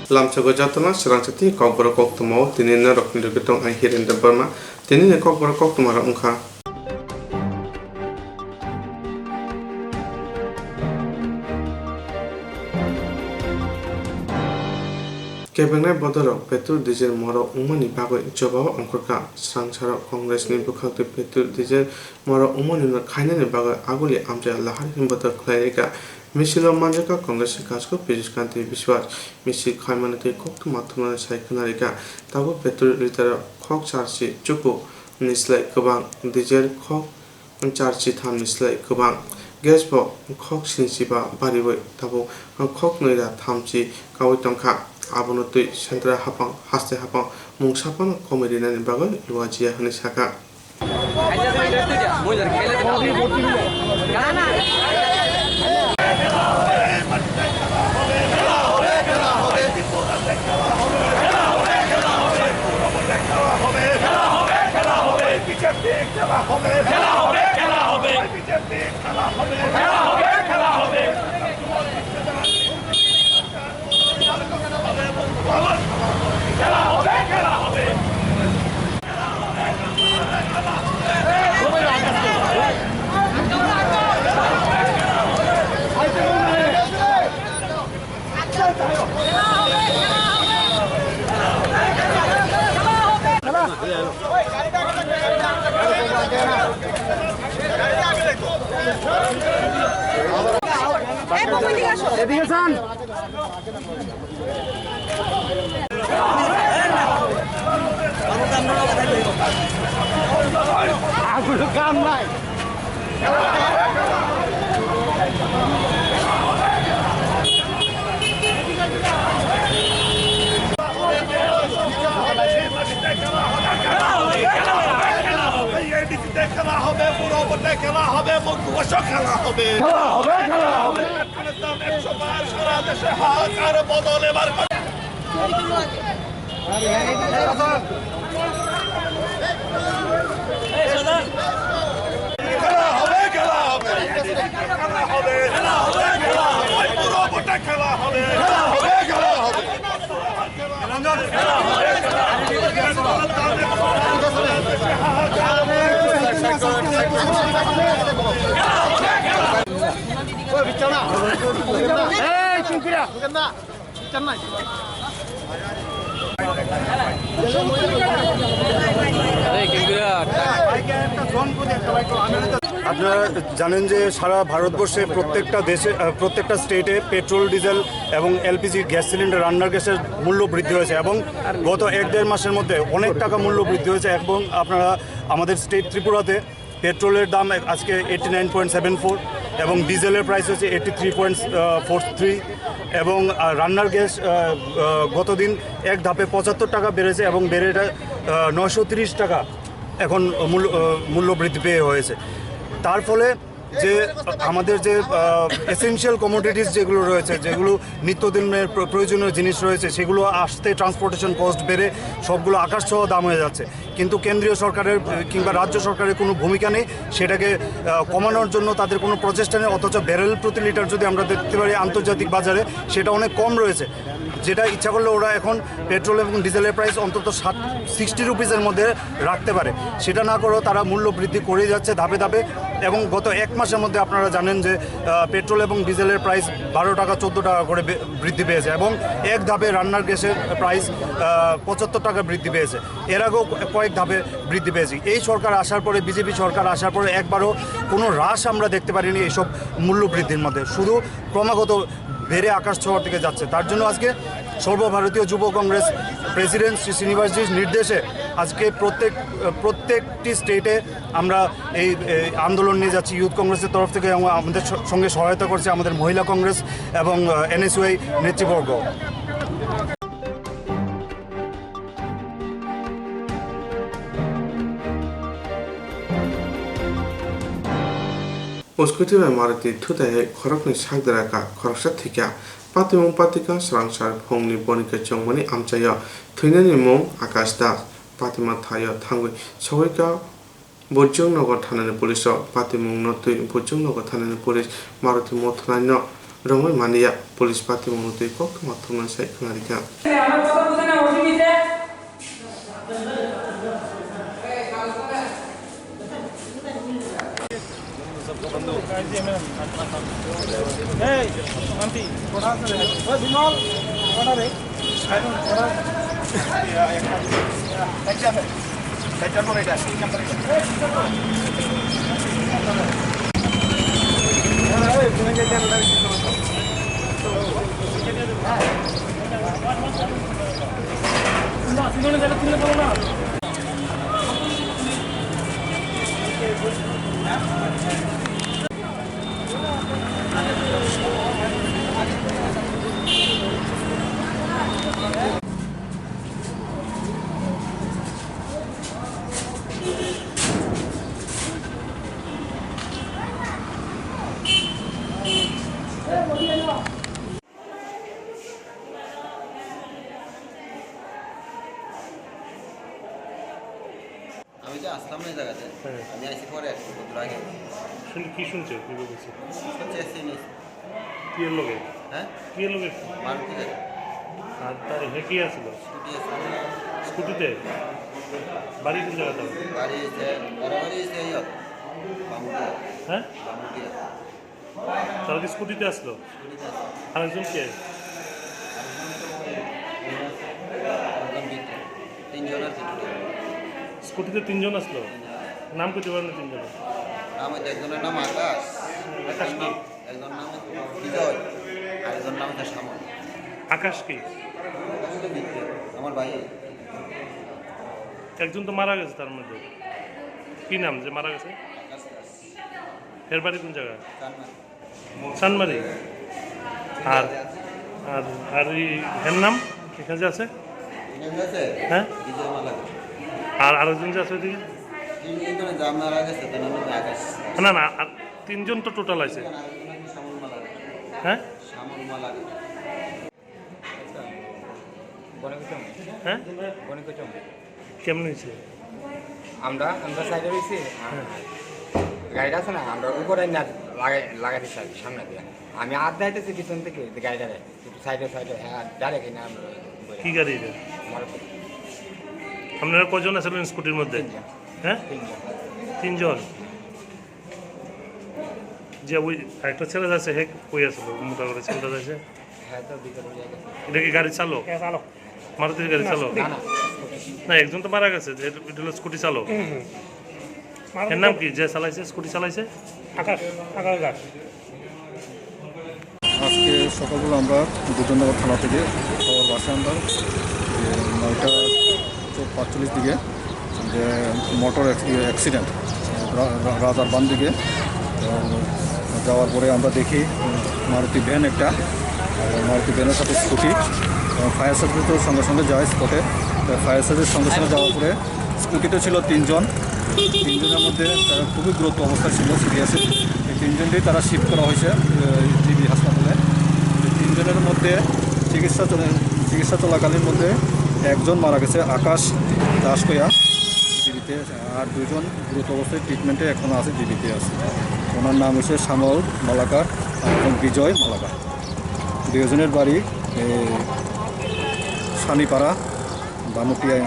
lamchago jatona srangchati kokboro koktumo tinina rokni rokitong ai hirinda barma tinina kokboro koktumara ungkha Kebengai bodorok petrol diesel moro umani bagoi jobao angkorka srangsara congress ni bukhakte petrol diesel moro umani na khainani bagoi aguli amja lahari himbata khlaireka misilo manjaka congress kasko pejiskanti biswas misi khaimanate koktu mathuna saikhnarika tabu petrol liter khok charsi chupu nislai kobang diesel khok charsi tham nislai kobang gas bo khok sinsiba bariboi tabu khok noida thamchi kawai tongkha abonotui sentra hapang haste hapang mungsapang komedi nani bagai luajia hani saka আপনারা জানেন যে সারা ভারতবর্ষে প্রত্যেকটা স্টেটে petrol diesel এবং LPG gas cylinder রান্নার গ্যাসের মূল্য বৃদ্ধি হয়েছে এবং গত 1-1.5 মাসের মধ্যে অনেক টাকা মূল্য বৃদ্ধি হয়েছে এবং আপনারা আমাদের স্টেট ত্রিপুরাতে পেট্রোলের দাম আজকে 89.74 এবং ডিজেলের প্রাইস হচ্ছে 83.43 এবং রান্নার গ্যাস গতদিন এক ধাপে 75 টাকা বেড়েছে এবং বেড়ে এটা 930 টাকা এখন মূল্য বৃদ্ধি পেয়ে হয়েছে। তার ফলে যে আমাদের যে এসেনশিয়াল কমোডিটিস যেগুলো রয়েছে, যেগুলো নিত্যদিনের প্রয়োজনীয় জিনিস রয়েছে, সেগুলো আসতে ট্রান্সপোর্টেশন কস্ট বেড়ে সবগুলো আকাশ ছোঁয়া দাম হয়ে যাচ্ছে। কিন্তু কেন্দ্রীয় সরকারের কিংবা রাজ্য সরকারের কোনো ভূমিকা নেই সেটাকে কমানোর জন্য, তাদের কোনো প্রচেষ্টা নেই। অথচ ব্যারেল প্রতি লিটার যদি আমরা দেখতে পারি আন্তর্জাতিক বাজারে সেটা অনেক কম রয়েছে, যেটা ইচ্ছা করলে ওরা এখন পেট্রোল এবং ডিজেলের প্রাইস অন্তত 60 রুপিসের মধ্যে রাখতে পারে। সেটা না করেও তারা মূল্য বৃদ্ধি করে যাচ্ছে ধাপে ধাপে। এবং গত 1 মাসের মধ্যে আপনারা জানেন যে পেট্রোল এবং ডিজেলের প্রাইস 12 টাকা 14 টাকা করে বৃদ্ধি পেয়েছে এবং এক ধাপে রান্নার গ্যাসের প্রাইস 75 টাকা বৃদ্ধি পেয়েছে। এর আগেও কয়েক ধাপে বৃদ্ধি পেয়েছে। এই সরকার আসার পরে, বিজেপি সরকার আসার পরে একবারও কোনো হ্রাস আমরা দেখতে পারিনি এইসব মূল্য বৃদ্ধির মধ্যে, শুধু ক্রমাগত বেড়ে আকাশ ছোঁয়ার দিকে যাচ্ছে। তার জন্য আজকে সর্বভারতীয় যুব কংগ্রেস প্রেসিডেন্ট শ্রী শ্রীনিবাসজির নির্দেশে আজকে প্রত্যেকটি স্টেটে আমরা এই আন্দোলন নিয়ে যাচ্ছি ইউথ কংগ্রেসের তরফ থেকে, এবং আমাদের সঙ্গে সহায়তা করছে আমাদের মহিলা কংগ্রেস এবং NSUI নেতৃবর্গ। Oskutiva Marati Tutai Korokni Sagdaraka Koroksa Tika Patimum Patika Srangsar Pongni Bonika Chongmani Amchaya Twinani Mong Akashda Patima Thaya Tangui Soika Bojong Nogo Tanani Police Patimung Notui Bojong Nogo Tanani Police Marati Motlano Romai Mania, Police Party Monote, Kokmatuna Sakanarika. আমি যে আসলাম না জায়গাতে আমি আইসি পরে একটু বন্ধু আগে কি শুনছে কি বলছে শুনছি সিনিস কি এর লগে হ্যাঁ কি এর লগে মারুতি গাড়ি আর তার হে কি আসলো স্কুটি আছে স্কুটিতে বাড়ি কোন জায়গাতে গাড়ি আছে বাড়ি আছে ইয়া বামুটিয়া হ্যাঁ বামুটিয়া তারা কি স্কুটিতে আসলো স্কুটিতে আছে আর একজন কে তিনজনের ভিতরে স্কুটিতে তিনজন আসলো নাম করতে পারেন না তিনজন নাম হচ্ছে একজনের নাম আকাশ আকাশ কি একজনের নাম হচ্ছে বিজয় আর একজনের নাম হচ্ছে শ্যামল আকাশ কি আকাশ তো বিদ্যে আমার ভাই একজন তো মারা গেছে তার মধ্যে কি নাম যে মারা গেছে আকাশ দাস এর বাড়ি কোন জায়গা কান্না চানমারি আর আর আর এর নাম এখানে যে আছে আছে হ্যাঁ বিজয় মালা আর আরেকজন যে আছে ওইদিকে তিনজনের জাম মারা গেছে তার নাম হচ্ছে আকাশ না না আর তিনজন তো টোটাল আছে শ্যামল মালা হ্যাঁ শ্যামল মালা হ্যাঁ বনিকচম কেমন হয়েছে আমরা সাইডে রয়েছি গাড়িটা আছে না আমরা উপরে না লাগাইতে চাই সামনে দিয়ে আমি আর দাইতেছি পিছন থেকে গাড়িটারে একটু সাইডে হ্যাঁ ডাইরেক্ট না আমরা কি গাড়ি এটা মারুতি আপনারা কজন আছিলেন স্কুটির মধ্যে হ্যাঁ তিনজন যে ওই একটা ছেলে যাচ্ছে হে কই আসলো মোটা করে ছেলেটা যাচ্ছে হ্যাঁ তো বিকেল হয়ে গেছে এটা কি গাড়ি চালক মারুতির গাড়ি চালক না না না একজন তো মারা গেছে যে এটা হলো স্কুটি চালক এর নাম কি যে চালাইছে স্কুটি চালাইছে আকাশ দাস আজকে সকালবেলা আমরা দুজননগর থানা থেকে খবর বাসে আমরা যে 9:45 দিকে যে মোটর অ্যাক্সিডেন্ট রাজার বান দিকে যাওয়ার পরে আমরা দেখি মারুতি ভ্যান একটা মারুতি ভ্যানের সাথে স্কুটি ফায়ার সার্ভিস তো সঙ্গে সঙ্গে যায় স্পটে ফায়ার সার্ভিস সঙ্গে সঙ্গে যাওয়ার পরে স্কুটিতে ছিল তিনজনের মধ্যে তারা খুবই গুরুত্ব অবস্থা ছিল সিরিয়াসলি এই তিনজনকেই তারা শিফট করা হয়েছে জিবি হাসপাতালে তিনজনের মধ্যে চিকিৎসা চলাকালীন মধ্যে একজন মারা গেছে আকাশ দাস কয়া জিবিতে আর দুজন গুরুত্ব অবস্থায় ট্রিটমেন্টে এখনও আছে জিবিতে আছে ওনার নাম হচ্ছে শ্যামল মালাকার এবং বিজয় মালাকার দুজনের বাড়ি শানিপাড়া বামুটিয়া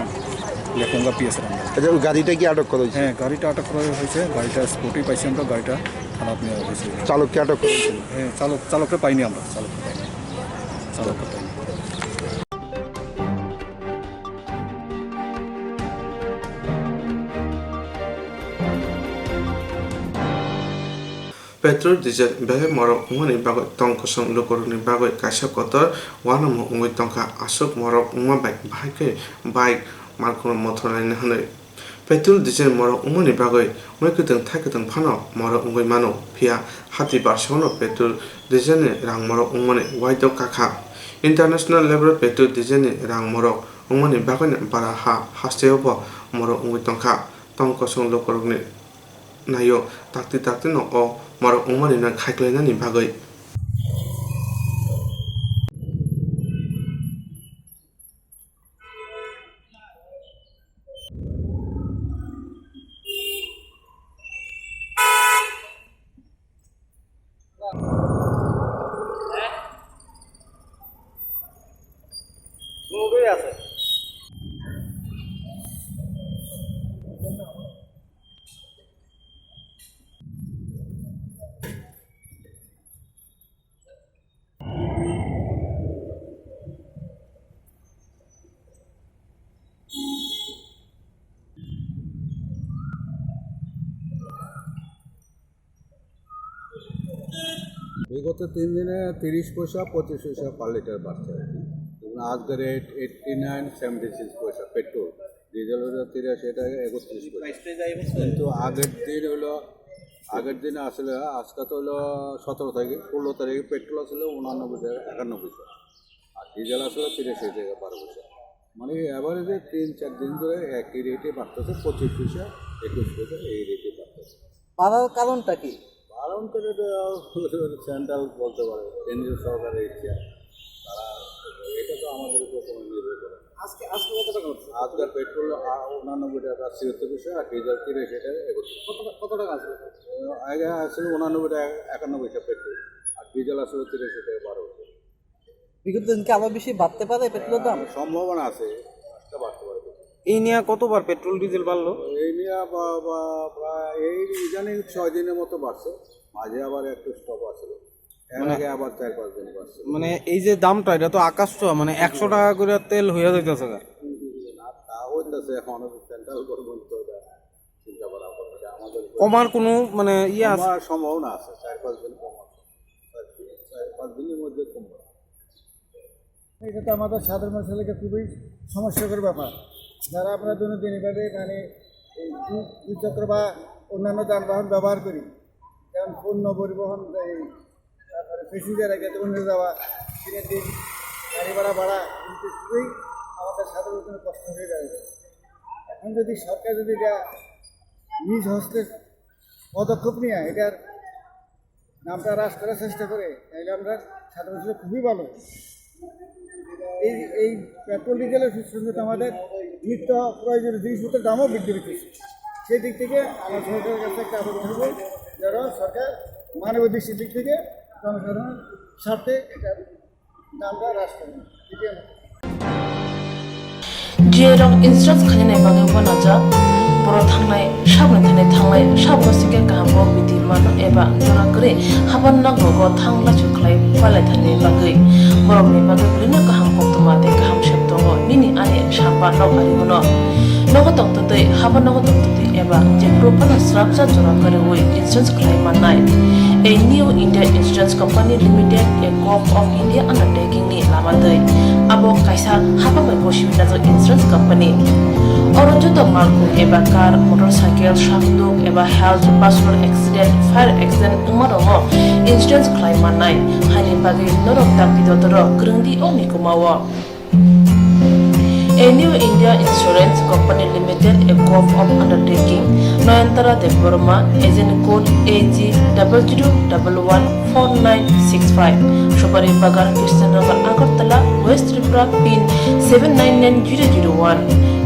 লেখঙ্গা পিএসের আচ্ছা ওই গাড়িটা কি আটক করা হয়েছে? হ্যাঁ গাড়িটা আটক করা হয়েছে গাড়িটা স্কুটি পাইছি আমরা গাড়িটা থানাত নেওয়া হয়েছে চালককে আটক করা হয়েছিল? হ্যাঁ চালককে পাইনি আমরা চালককে পাইনি Petrol diesel behe morok umani bagoi tongkosong lokoroni bagoi kaisa kotor wanamo ungoi tongka asok morok uma bike markono motor lain hanoi petrol diesel morok umani bagoi moikuteng thaikuteng phano morok ungoi mano phia hati barsono petrol diesel ni rang morok umani waito kakha international level petrol diesel ni rang morok umani bagoi bara hasteobo morok ungoi tongka tongkosong lokoroni nayo takti no o morok umani na khaiklainani bagoi বিগত 3 দিনে 30 পয়সা 25 পয়সা per litre বাড়ছে আর কি। এবং আজকের rate 89.76 পয়সা petrol, diesel হলো 83 টাকা 31 পয়সা। কিন্তু আগের দিনে আসলে আজকে তো হলো 17 তারিখে 16 তারিখে পেট্রোল আসলে 89 টাকা 51 পয়সা, আর ডিজেল আসলে 83 টাকা 12 পয়সা। মানে অ্যাভারেজে 3-4 দিন ধরে একই রেটে বাড়তেছে, 25 পয়সা 21 পয়সা এই রেটে বাড়তেছে। বাড়ার কারণটা কি? কারণ করে সেন্ট্রাল বলতে পারে, কেন্দ্রীয় সরকারের ইচ্ছা, তারা এটা তো আমাদের উপর কোনো নির্ভর করে। আজকে কত টাকা হচ্ছে? আজকের পেট্রোল 89 টাকা 76 পয়সা, আর ডিজেল 83 টাকা 31। কত টাকা আছে? আগে আসলে 89 টাকা 51 পয়সা পেট্রোল, আর ডিজেল আসলে 83 টাকা 12 পয়সা। বিগত দিনকে আরো বেশি বাড়তে পারে পেট্রোলের দাম? সম্ভাবনা আছে, আজকে বাড়তে পারে। এই নিয়ে কতবার পেট্রোল ডিজেল বাড়লো? এই নিয়ে প্রায় এই ইদানিং 6 দিনের মতো বাড়ছে, মাঝে আবার একটু স্টপ আসলো, এর আগে আবার 4-5 দিন বাড়ছে। মানে এই যে দামটা, এটা তো আকাশ ছোঁয়া, মানে 100 টাকা করে তেল হয়ে যাইতেছে। না তা হইতেছে, এখন সেন্ট্রাল গভর্নমেন্ট তো এটা চিন্তা করা হচ্ছে, আমাদের কমার কোনো মানে ইয়ে আছে? কমার সম্ভাবনা আছে, 4-5 দিন কমার, 4-5 দিনের মধ্যে কমবে। এটা তো আমাদের সাধারণ মানুষের খুবই সমস্যাকর ব্যাপার। যারা আমরা দৈনন্দিন ভাবে মানে এই দ্বিচক্র বা অন্যান্য যানবাহন ব্যবহার করি, যেমন পণ্য পরিবহন, তারপরে প্যাসেঞ্জার অন্য যাওয়া, দিনের দিন গাড়ি ভাড়া কিন্তু খুবই আমাদের সাধারণ জন্য কষ্ট হয়ে যাবে। এখন যদি সরকার যদি এটা নিজ হস্তে পদক্ষেপ নিয়ে এটার নামটা হ্রাস করার চেষ্টা করে, তাহলে আমরা সাধারণ মানুষের খুবই ভালো। এই পেট্রোল ডিজেলের সঙ্গে আমাদের নিত্য প্রয়োজনীয় জিনিসপত্রের দামও বৃদ্ধি পেয়েছে। সেই দিক থেকে আমার সরকারের কাছে একটা আবেদন করব, যেন সরকার মানব দৃষ্টির দিক থেকে জনসাধারণের স্বার্থে এটার দামটা হ্রাস করেন। जेराव इन्सुरेन्स खालामनाय बागै बनाजा बर' थांनाय साबनाय साबसिके गाहामो बिदि मान एबा जरागरे हाबान नांगौ थांला जुख्लाय फालाय थानाय बागै बर'नि बागै बिदिनो गाहाम कक्तमा दे गाहाम शब्द निनि आने साबा नगारिमोन नगो तक्तदै हाबा नगो तक्तदै एबा जे प्रपाना स्राबजा जरागरे वे इन्सुरेन्स खालामनाय A new India Insurance Company Limited, a Gulf of India undertaking ni lamadai abo kaisa haba bai bosibina jo insurance company oro joto malku eba car motorcycle shakduk eba health personal accident fire accident umarongo insurance claim manai hani bagi norok takdidotoro grungdi oni kumawo A new India Insurance Company Limited, a Gulf of undertaking, Noyantara de Burma, agent code AG00114965, Shobari Bagar, Kirstanagar, Agartala, West Tripura, PIN 799001,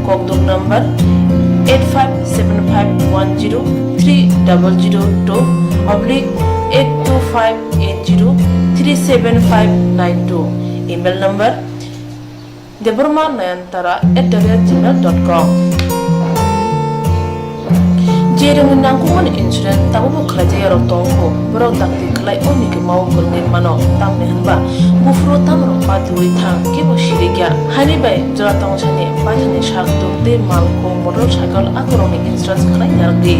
Kogduk number 857510-825803759 email number deburmanayantara@gmail.com Jerung nangkuman insurance tabu buklaja yarok tongko borok takti kelai oni ke mau kurngin mano tamne hanba bufro tamro paturi thang kebo shirigya hani bai jora tong chane pathani shakto te malko motorcycle akoroni insurance kelai yargi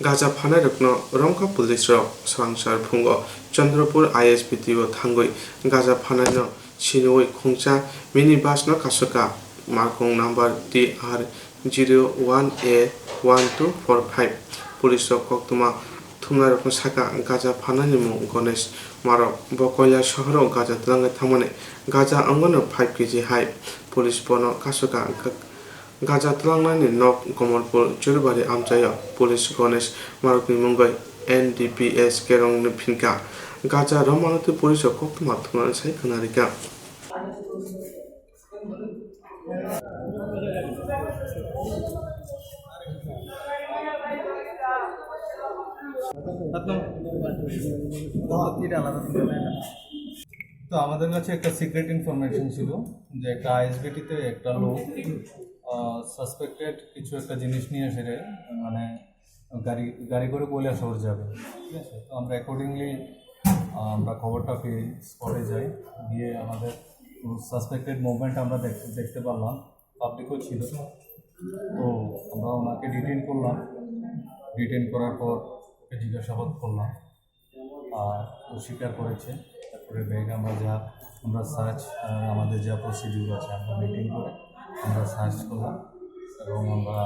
गाजा फानाय रखनो रंका police रok srangsar phungo Chandrapur ISPT o thangoi gaja phanai no sinoi khungcha mini bus no kasaka markong number TR01A1245 police rok koktuma thumna rok saka gaja phanai ni mung Ganesh marok bokoila shahar o gaja tlangai thamane gaja angono 5 kg hai police bono kasaka गाजा तलांनायनि नक कमलपुर चुरबारि आमचाया police Ganesh मारुकनि मुंगै NDPS केरंनि फिनका गाजा रमानति पुलिस कक्तमा थुनानै साइ खोनारिका তো আমাদের কাছে একটা সিক্রেট ইনফরমেশন ছিল যে একটা আইএসবিটিতে একটা লোক সাসপেক্টেড কিছু একটা জিনিস নিয়ে এসে মানে গাড়ি করে কৈলাসহর যাবে, ঠিক আছে। তো আমরা অ্যাকর্ডিংলি আমরা খবরটা পেয়ে স্পটে যাই, গিয়ে আমাদের সাসপেক্টেড মুভমেন্ট আমরা দেখতে পারলাম, পাবলিকও ছিল। তো আমরা ওনাকে ডিটেইন করলাম, ডিটেইন করার পর ওকে জিজ্ঞাসাবাদ করলাম, আর ও স্বীকার করেছে। তারপরে ব্যাগ আমরা সার্চ, আমাদের যা প্রসিডিউর আছে আমরা মেনটেন করে আমরা সার্চ করলাম, এবং আমরা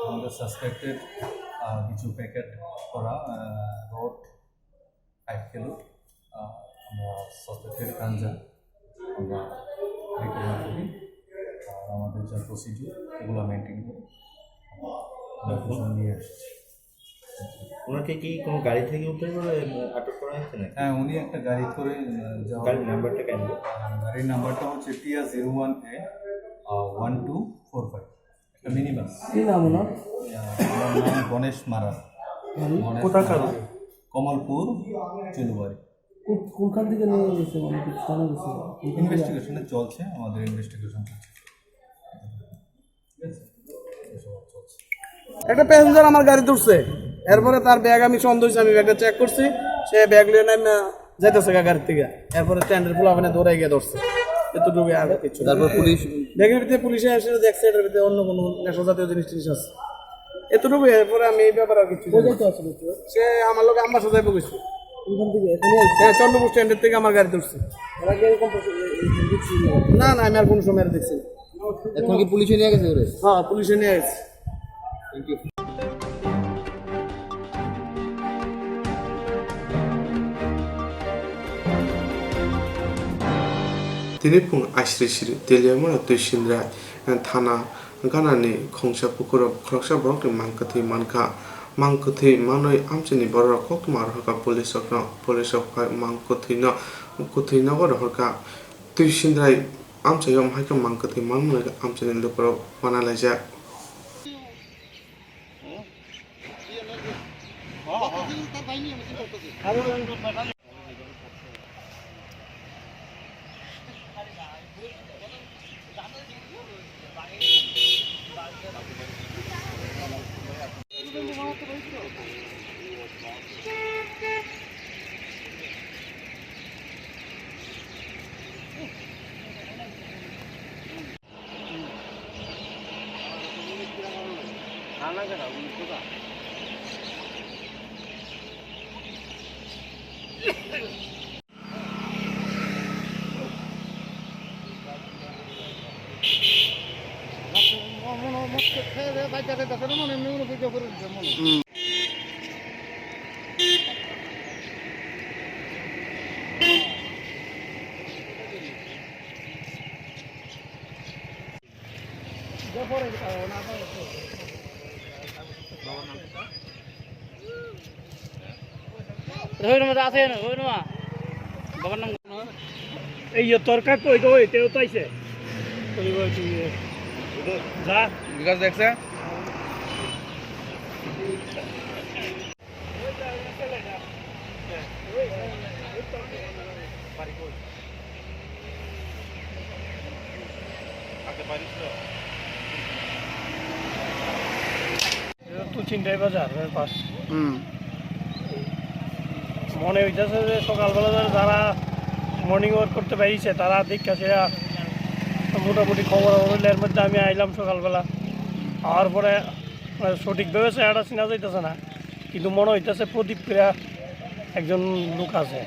আমাদের সাসপেক্টেড কিছু প্যাকেট করা রড 5 কিলো আমরা সাসপেক্টেড গাঞ্জা আমরা রিকভার করি, আর আমাদের যা প্রসিডিউর এগুলো মেনটেন করে আমরা নিয়ে এসেছি। ওনাকে কি কোনো গাড়ি থেকে উঠে আটক করা হয়েছে না? হ্যাঁ, উনি একটা গাড়ি করে গাড়ির নাম্বারটা কেন? গাড়ির নাম্বারটা হচ্ছে TR01A 1245, একটা মিনিবাস। কি নাম ওনার? আমার নাম গণেশ মারা। কোথাকার? কমলপুর চুলুবাড়ি। কোনখান থেকে নিয়ে গেছে, মানে কিছু জানা গেছে? ইনভেস্টিগেশনে চলছে, আমাদের ইনভেস্টিগেশন চলছে। ঠিক আছে, এসব চলছে। একটা প্যাসেঞ্জার আমার গাড়িতে উঠছে, এরপরে তার ব্যাগ আমি সন্দেহ হয়েছে, আমি ব্যাগটা চেক করছি, সে ব্যাগ নিয়ে নামে যাইতেছে গাড়ির থেকে, এরপরে স্ট্যান্ডের ফুল আপনি দৌড়াই গিয়ে ধরছে, এতটুকু আর কিছু। তারপর পুলিশ ব্যাগের ভিতরে পুলিশে এসে দেখছে এটার ভিতরে অন্য কোনো নেশা জাতীয় জিনিস আছে, এতটুকু। এরপরে আমি এই ব্যাপারে আর কিছু সে আমার লোক আমার সাথে বসেছে হ্যাঁ, চন্দ্রপুর স্ট্যান্ডের থেকে আমার গাড়িতে উঠছে। না না, আমি আর কোনো সময় আর দেখছি না। এখন কি পুলিশে নিয়ে গেছে? হ্যাঁ, পুলিশে নিয়ে গেছে। Tinipung Ashri Teliamara Tushindra and Thana Ganani Kongsha Pukura Kroksha Broken Mankati Manka Mankoti Manoi Amchini Bora Kokmar Hoka Police of Mankotina Kutina Hoka Tushindra Amchayom Haka Mankati Manoi Amchini Lupro Manalaja. এই তরকা কই তো এতেও তো আইছে যা বিকাশ দেখছে তো চিন্তাই বাজার পাশ মনে হইতেছে যে সকালবেলা যারা মর্নিং ওয়াক করতে পারিছে তারা দেখা সেরা মোটামুটি খবর হইলে এর মধ্যে আমি আইলাম সকালবেলা। আওয়ার পরে সঠিকভাবে চেহারা চিনা যাইতেছে না, কিন্তু মনে হইতেছে প্রদীপ ক্রিয়া একজন লোক আছে,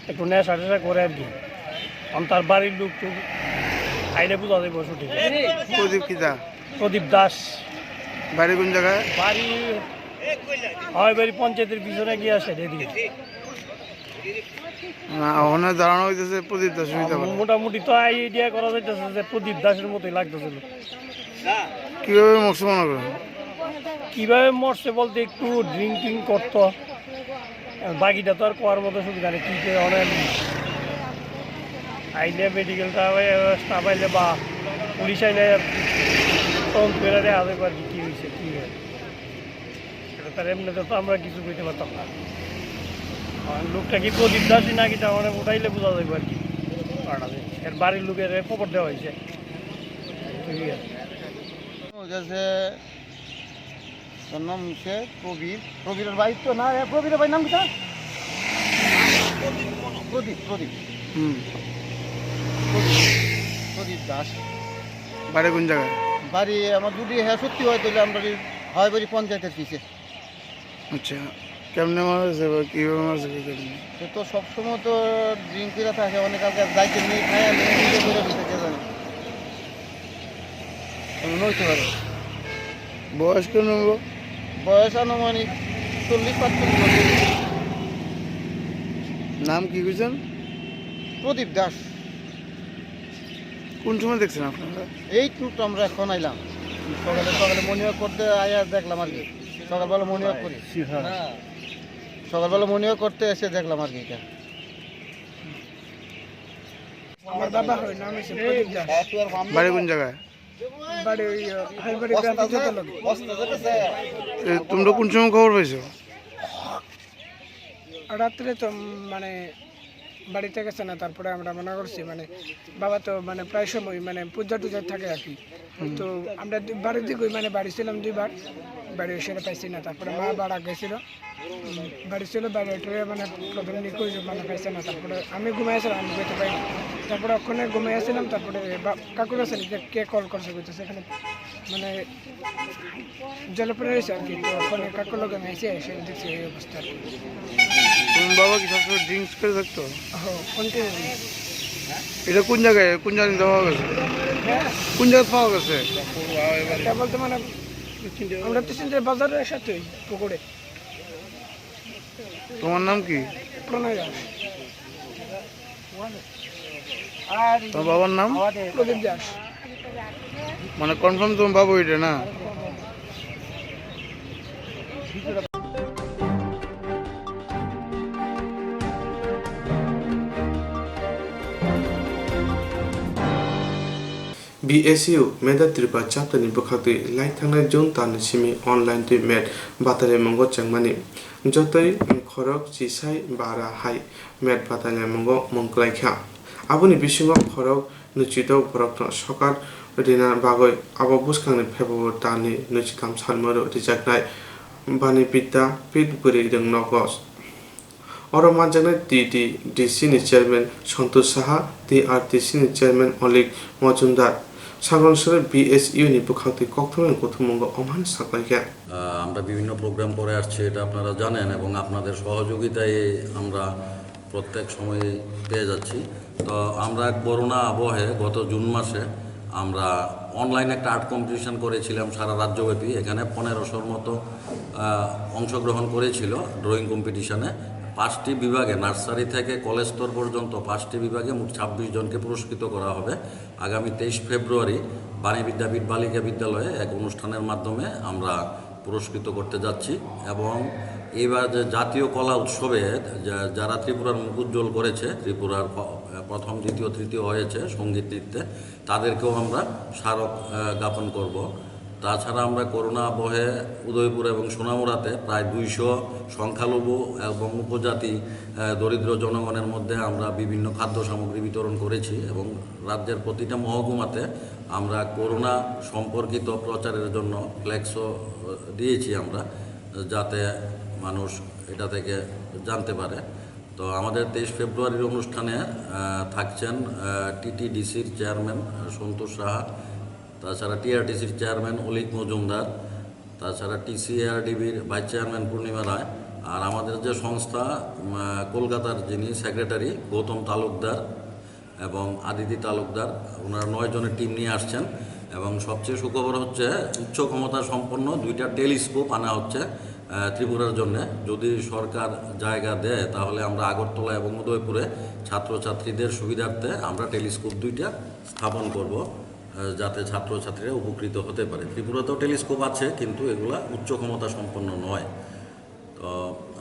একটু নেশা টেশা করে আর কি। তার বাড়ির লোক তো আইলে বোঝা যাইব সঠিক। প্রদীপ কিতা? প্রদীপ দাস। বাড়ি কোন জায়গায়? বাড়ি হয় বাড়ি পঞ্চায়েতের পিছনে গিয়ে আসে এদিকে। ওখানে দাঁড়ানো হইতেছে প্রদীপ দাস। মোটামুটি তো আইডিয়া করা যাইতেছে যে প্রদীপ দাসের মতোই লাগতেছিল। কিভাবে মরছে মনে করেন? কিভাবে মরছে বলতে একটু ড্রিঙ্কিং করতো, বাকিটা তো আর কোয়ার মতো সুবিধা নেই। কি করে অনেক আইলে মেডিকেলটা স্টাফ আইলে বা পুলিশ আইলে তদন্ত করে দেওয়া যাবে আর কি হয়েছে কী হয় সেটা তার এমনিতে তো আমরা কিছু বুঝতে পারতাম না। লোকটা কি প্রদীপ দাসী নাকি তা মানে ওটাইলে বোঝা যাবে আর কি। এর বাড়ির লোকের খবর দেওয়া হয়েছে। ঠিক আছে, তার নাম হচ্ছে প্রবীরের ভাই তো না, প্রবীরের ভাই নাম কি? প্রদীপ হুম প্রদীপ দাস। বাড়ি কোন জায়গায়? বাড়ি আমার যদি হ্যাঁ সত্যি হয় তাহলে আমরা হয় বাড়ি পঞ্চায়েতের পিছিয়ে। আচ্ছা, কেমনে মারছে বা কীভাবে মারছে কেমনে? সে তো সবসময় তো ড্রিঙ্ক করে থাকে, অনেক আগে দায়িত্ব নিয়ে খায় নিজে করে দিতে কে জানে, এমন হইতে পারে। বয়স কেন নেবো? বয়স আনুমানিক 40-45 বছর। নাম কি বুঝছেন? প্রদীপ দাস। কোন সময় দেখছেন আপনারা? এই তো আমরা এখন আইলাম, সকালে মর্নিং ওয়াক করতে আয়া দেখলাম আর কি। সকালবেলা মর্নিং ওয়াক করি, সকালবেলা মর্নিং ওয়াক করতে এসে দেখলাম আর কি। এটা আমার দাদা হয়, নাম হচ্ছে প্রদীপ দাস। বাড়ি কোন জায়গায়? বাড়ি ওই হাইবাড়ি গ্রাম পঞ্চায়েতের লোক। তোমরা কোন সময় খবর পাইছো? রাত্রে তো মানে বাড়িতে গেছে না, তারপরে আমরা মনে করছি মানে বাবা তো মানে প্রায় সময় মানে পূজা টুজা থাকে আর কি। তো আমরা বাড়ির দিকে মানে বাড়ি ছিলাম 2 বার, বাড়ি এসে পাইছি না। তারপরে মা বাড়া গেছিল, বাড়ি ছিল, বাড়ি মানে প্রথম নিখোঁজ মানে পাইছে না। তারপরে আমি ঘুমাইছিলাম, আমি যেতে পাই। তারপরে ওখানে ঘুমাইছিলাম, তারপরে কাকুর আছে কে কল করছে বলতে সেখানে মানে জলপরে রয়েছে আর কি। তো ওখানে কাকুর লোক আমি এসে দেখছি এই অবস্থা আর কি। তোমার বাবা কি সবসময় ড্রিঙ্কস করে থাকতো? কন্টিনিউ। এটা কোন জায়গায় দেওয়া গেছে? কোন জায়গায় পাওয়া গেছে? এটা বলতে মানে আমরা তো চিন্তায় বাজারের সাথে পুকুরে। তোমার নাম কি? প্রণয় দাস। তোমার বাবার নাম? প্রদীপ দাস। মানে কনফার্ম তোমার বাবু এটা না? BSU Meda Tripa chapter ni bukhakti lai thangnai jung tan simi online ti met batare mongo changmani jotoi khorok chisai bara hai met batane mongo mongklai kha aboni bisingo khorok nuchito borok sokar rina bagoi abo buskangni February tani nuchitam salmaro rijaknai bani pita pitburi deng nogos oro manjana TTDC ni chairman Santosh Saha TRTC ni chairman Olik Mojumdar সাগরসরে BSU নি পক্ষাতে কক্তমের কথমঙ্গ অমান সাকলাইকে আমরা বিভিন্ন programme করে আসছি, এটা আপনারা জানেন, এবং আপনাদের সহযোগিতায় আমরা প্রত্যেক সময়ে পেয়ে যাচ্ছি। তো আমরা করোনা আবহে গত জুন মাসে আমরা অনলাইনে একটা আর্ট কম্পিটিশন করেছিলাম সারা রাজ্যব্যাপী। এখানে 1500-র মতো অংশগ্রহণ করেছিল ড্রয়িং কম্পিটিশনে। 5টি বিভাগে, নার্সারি থেকে কলেজ স্তর পর্যন্ত 5টি বিভাগে মোট 26 জনকে পুরস্কৃত করা হবে। আগামী 23 ফেব্রুয়ারি বাণী বিদ্যাপীঠ বালিকা বিদ্যালয়ে এক অনুষ্ঠানের মাধ্যমে আমরা পুরস্কৃত করতে যাচ্ছি। এবং এইবার যে জাতীয় কলা উৎসবে যারা ত্রিপুরার মুখ উজ্জ্বল করেছে, ত্রিপুরার প্রথম, দ্বিতীয়, তৃতীয় হয়েছে সঙ্গীত নৃত্যে, তাদেরকেও আমরা স্মারক জ্ঞাপন করব। তাছাড়া আমরা করোনা আবহে উদয়পুর এবং সোনামুড়াতে প্রায় 200 সংখ্যালঘু এবং উপজাতি দরিদ্র জনগণের মধ্যে আমরা বিভিন্ন খাদ্য সামগ্রী বিতরণ করেছি। এবং রাজ্যের প্রতিটা মহকুমাতে আমরা করোনা সম্পর্কিত প্রচারের জন্য ফ্ল্যাক্সও দিয়েছি আমরা, যাতে মানুষ এটা থেকে জানতে পারে। তো আমাদের 23 ফেব্রুয়ারির অনুষ্ঠানে থাকছেন TTDCর চেয়ারম্যান সন্তোষ সাহা, তাছাড়া TRTCর চেয়ারম্যান অলিক মজুমদার, তাছাড়া TCARDBর ভাইস চেয়ারম্যান পূর্ণিমা রায়, আর আমাদের যে সংস্থা কলকাতার যিনি সেক্রেটারি গৌতম তালুকদার এবং আদিতি তালুকদার, ওনারা 9 জনের টিম নিয়ে আসছেন। এবং সবচেয়ে সুখবর হচ্ছে উচ্চ ক্ষমতা সম্পন্ন 2টা টেলিস্কোপ আনা হচ্ছে ত্রিপুরার জন্য। যদি সরকার জায়গা দেয় তাহলে আমরা আগরতলা এবং উদয়পুরে ছাত্রছাত্রীদের সুবিধার্থে আমরা টেলিস্কোপ 2টা স্থাপন করব, যাতে ছাত্রছাত্রীরা উপকৃত হতে পারে। ত্রিপুরাতেও টেলিস্কোপ আছে, কিন্তু এগুলা উচ্চ ক্ষমতা সম্পন্ন নয়। তো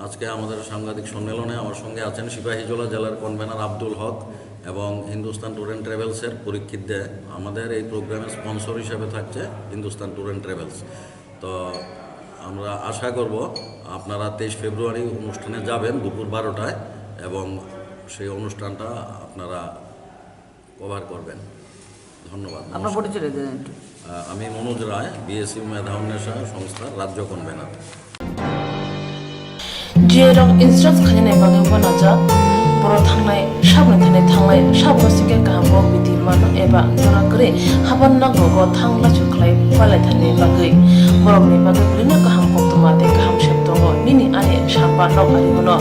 আজকে আমাদের সাংবাদিক সম্মেলনে আমার সঙ্গে আছেন সিপাহীজলা জেলার কনভেনার আব্দুল হক এবং হিন্দুস্তান ট্যুর অ্যান্ড ট্রাভেলসের পরীক্ষিত দে। আমাদের এই প্রোগ্রামের স্পন্সর হিসেবে থাকছে হিন্দুস্তান ট্যুর অ্যান্ড ট্রাভেলস। তো আমরা আশা করব আপনারা 23 ফেব্রুয়ারি অনুষ্ঠানে যাবেন দুপুর 12টায়, এবং সেই অনুষ্ঠানটা আপনারা কভার করবেন। ধন্যবাদ। আমি মনোজ রায়, BSU মেধা উন্মেষা সংস্থার রাজ্য কনভেনার। যে রং ইনস্ট্রাক্ট খালি নাই বাগে নাজা বড় থাংনাই haban na gogo thangla chuklai palai thani bagai borok ni bagai blina kaham koktuma te kaham sheptongo nini ane shapa nok ari mono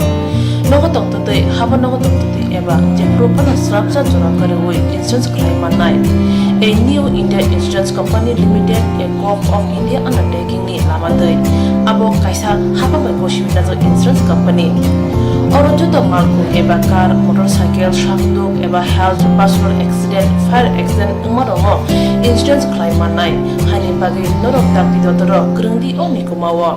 nogo tokto tei haban nogo tokto tei eba je propana srapsa jora kare oi insurance claim manai a new India Insurance Company Limited a co-op of India undertaking ni lamadai abo kaisa haba bai goshibina jo insurance company Orojo to malku eba car motorcycle shakduk eba health personal accident fire accident umarongo insurance claim manai hani bagi norok takti dotoro grungdi oni kumawa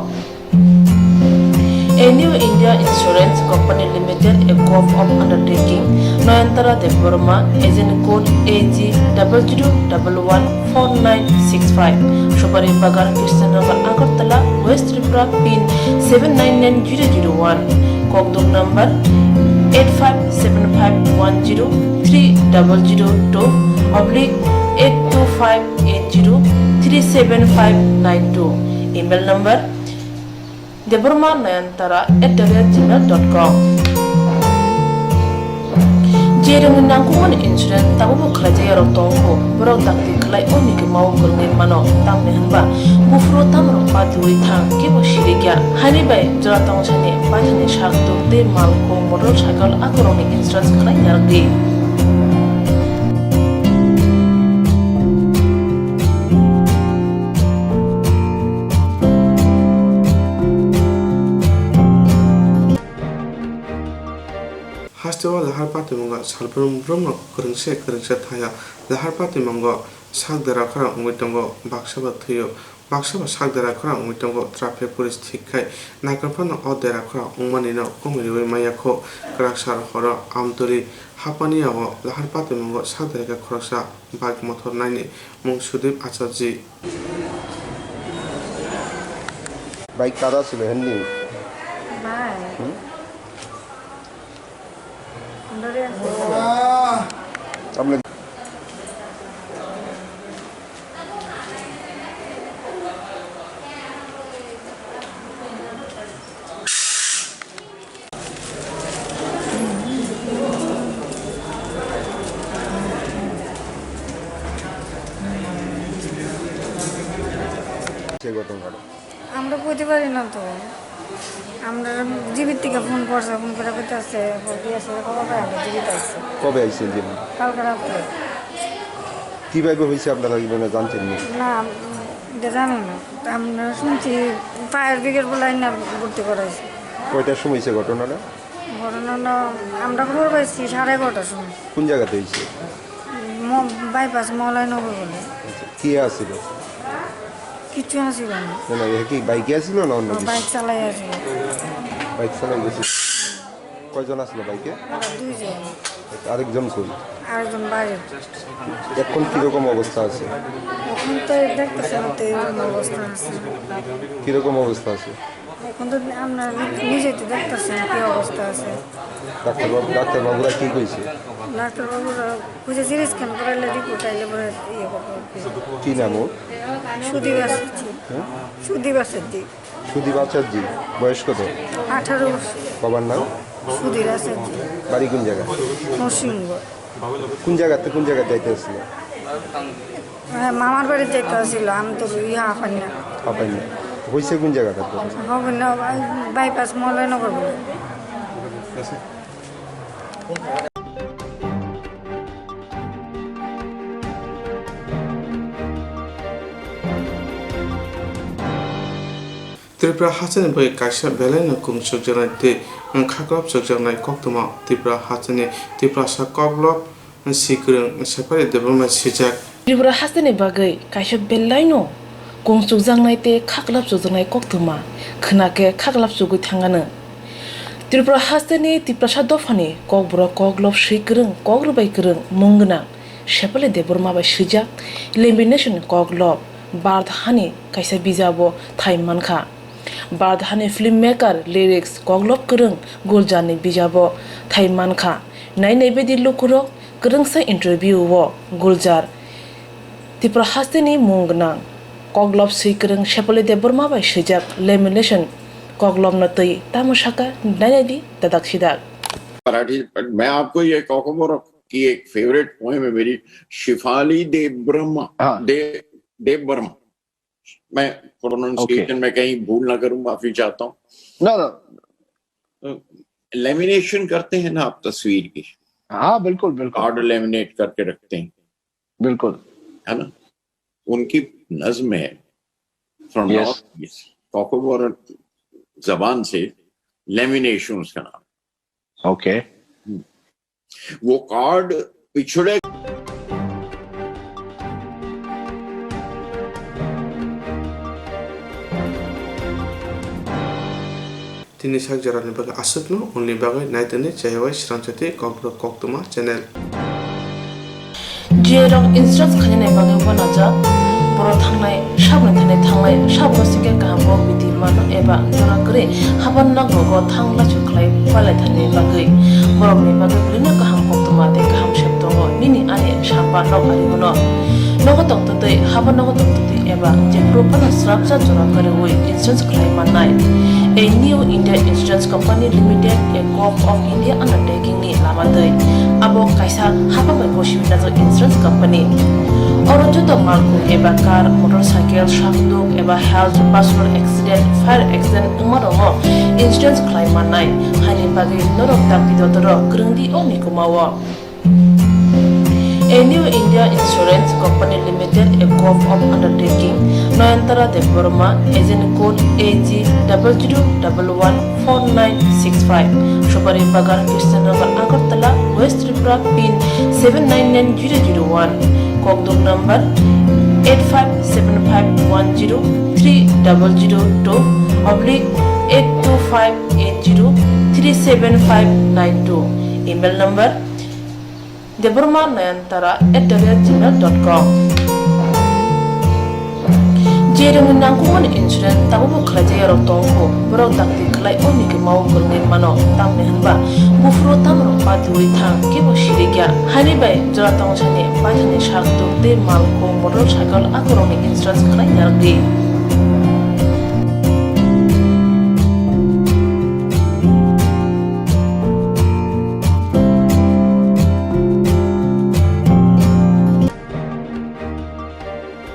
A new India Insurance Company Limited, a co-op of undertaking, Noyantara de Burma, agent code AG00114965, Shubari Bagar, Kirstanagar, Agartala, West Tripura, PIN 799001, Kogduk number 857510-82580-37592, email number deburma9antara@gmail.com Jerung nangkuman insurance tabu kerja yarok tongko berok takti kelai oni ke mau kerengin mano tamne hanba bufro tamro patui thang ke bosirigya hani bai jora tong chane pathani shak dokte malko motorcycle akoroni insurance kelai yargi Hastiwa lahar pati monga salbrum brumno kerengse thaya lahar pati monga sagdara khara ungwitongo baksaba thiyo baksaba sagdara khara ungwitongo traffic police thikai nakarpano odera khara ungmanino kumiriwe mayakho kraksar horo amtori hapaniyawo lahar pati monga sagdara khorasa bike motor naini mung Sudip Acharji bike কাদা ছিল হেননি আপনি আমরা বুঝতে পারি না তো আমরা জীবিত থেকে ফোন করছে ফোন করে বলতেছে আমরা জীবিত আসছে কবে আইছেন দিন কালকে রাত্রে কিভাবে হয়েছে আপনারা কি মানে জানছেন না এটা জানি না আমরা শুনছি ফায়ার ব্রিগেড বলে না ভর্তি করাইছে কয়টার সময় হয়েছে ঘটনাটা ঘটনাটা আমরা খবর পাইছি 11:30টার সময় কোন জায়গাতে হয়েছে বাইপাস মলাইনগর বলে কি আসছিল কিছু আসিল না না কি বাইকে আসছিল না অন্য বাইক চালাই আসিল বাইক চালাই গেছিল কয়জন আসছিল বাইকে দুইজন আরেকজন কই আরেকজন বাইরে এখন কিরকম অবস্থা আছে এখন তো দেখতেছেন তো এরকম অবস্থা আছে কিরকম অবস্থা আছে এখন তো আমরা নিজেই তো দেখতেছেন কি অবস্থা আছে ডাক্তারবাবুরা কি কইছে ডাক্তারবাবুরা বুঝে সিরিজ স্ক্যান করাইলে রিপোর্ট আইলে পরে ইয়ে করবো কি নাম ওর সুদীপ আচার্য সুদীপ আচার্য সুদীপ আচার্য বয়স কত 18 বছর বাবার নাম সুধীর আচার্য বাড়ি কোন জায়গা নরসিংহ কোন জায়গাতে যাইতে আসছিল হ্যাঁ মামার বাড়ি যেতে আসছিল আমি তো হাফানি না হয়েছে কোন জায়গাটা হবে না বাইপাস মলাইনগর বলে Tripura Hatsani bai kaisa belai kung sokjanai te khaklap sokjanai koktoma Tripura Hatsani Tripura sa koklop sikrung separe development sijak Tripura Hatsani bagai kaisa belai no kung sokjanai te khaklap sokjanai koktoma khnake khaklap sogui thangana Tripura Hatsani Tripura sa dofani kokbro koklop sikrung kokrubai krung mungna sepale development bai sijak elimination koklop bardhani kaisa bijabo thaimankha Bardhani filmmaker lyrics koglop kereng Guljani bijabo thaimankha nai bedi lukuro kereng sa interview wo Guljar Tripura Hatsani mungnang koglop sei kereng sepale de Burma bai sijak lamination koglop na tei tamushaka nai di tadak sidak मैं आपको ये कहूँ की एक favourite poem है मेरी, शिफाली देव ब्रह्मा, देव वर्मा। मैं pronunciation में कहीं भूल ना करूं, माफी चाहता हूँ। ना लेमिनेशन करते हैं ना आप तस्वीर की? हाँ बिल्कुल बिल्कुल, कार्ड लेमिनेट करके रखते हैं, बिल्कुल है ना? उनकी नज्म है फ्रॉम नॉर्थ ईस्ट, कॉकोबर जबान से लेमिनेशन उसका नाम। ओके, वो कार्ड पिछड़े Tini sak jaran ni bagai asuk no, only bagai night ni cewek seranjati koktuma channel. Jerong instruct khanya nei bagai wana ja boro thangnai sabne thane thanglai sabno sike kahamo biti mano eba jora kre haban na gogo thangla chuklai palai thane bagai borok ni bagai blina kaham koktuma te kaham sheptongo nini ani samba no ari gono nogo tokto te haban nogo tokto te eba jekro pana srapsa jora kare woi insurance khlai manai. A new India Insurance Company Limited, a co-op of India undertaking ni lamadai. Abo kaisa haba mai koshi na insurance company. Oro joto malku eba car, motorcycle, shafduk eba health, personal accident, fire accident umarongo insurance claim manai. Hani bagi norok tapi dotoro grungdi oni kumawa. A new India Insurance Company Limited, a co-op of undertaking, Noyantara de Burma, agent code AG 00114965, Shubari Bagar, Krishnagar, Agartala, West Tripura, PIN 799001, Kokduk number 8575103000/82580375592, email number deburmanayantara@gmail.com. Jereng nangkungan insurance tabu kerja yarok tongko berok takti kelai oni ke mau kurnin mano tam nehanba bufro tam ropa duri thang ke bosirigya hani bai jora tong chane bajane shak de malko motorcycle akoroni insurance kelai yardi.